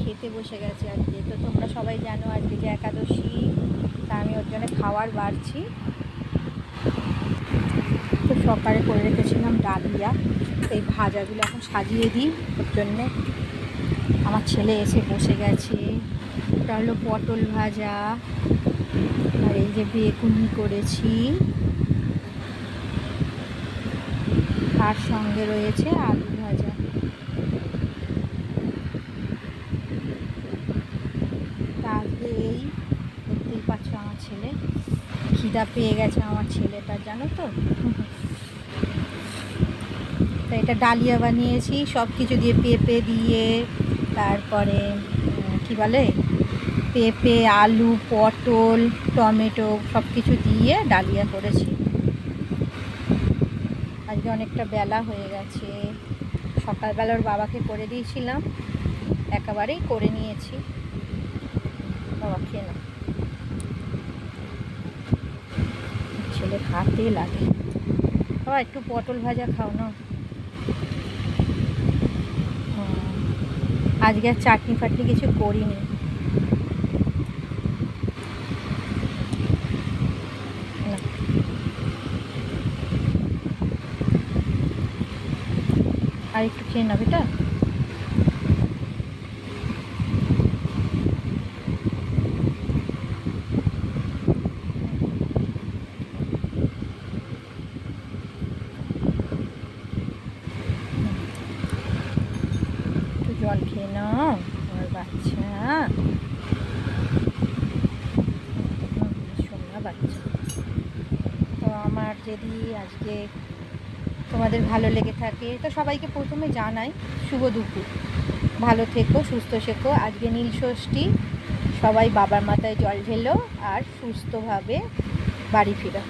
খেতে বসে গেছে আজকে। তো তোমরা সবাই জানো আজকে যে একাদশী, তা আমি ওর জন্য খাবার বাড়ছি। তো সকালে করে রেখেছিলাম ডালিয়া, এই ভাজাগুলো এখন সাজিয়ে দিই ওর জন্যে। আমার ছেলে এসে বসে গেছে। ওটা হলো পটল ভাজা, আর এই যে বেগুনি করেছি, তার সঙ্গে রয়েছে আলু ভাজা। আজকে এই দেখতেই পাচ্ছ আমার ছেলে খিদা পেয়ে গেছে আমার ছেলেটার, জানো তো। তো এটা ডালিয়া বানিয়েছি সব কিছু দিয়ে, পেঁপে দিয়ে, তারপরে কি বলে, পেঁপে, আলু, পটল, টমেটো সব কিছু দিয়ে ডালিয়া করেছি। আজকে অনেকটা বেলা হয়ে গেছে, সকালবেলা ওর বাবাকে করে দিয়েছিলাম, একেবারেই করে নিয়েছি। বাবা খেয়ে না, ছেলে খাতে লাগে। বাবা একটু পটল ভাজা খাও না। আজকে আর চাটনি ফাটনি কিছু করিনি। আর একটু খেয়ে না বেটা। একটু জল খেয়ে নাও আমার বাচ্চা, সোনা বাচ্চা। তো আমার যদি আজকে তোমাদের ভালো লেগে থাকে তো সবাইকে প্রথমে জানাই শুভ দুপুর। ভালো থেকো, সুস্থ থেকো। আজকে নীল ষষ্ঠী, সবাই বাবার মাথায় জল ঢেলো আর সুস্থভাবে বাড়ি ফিরো।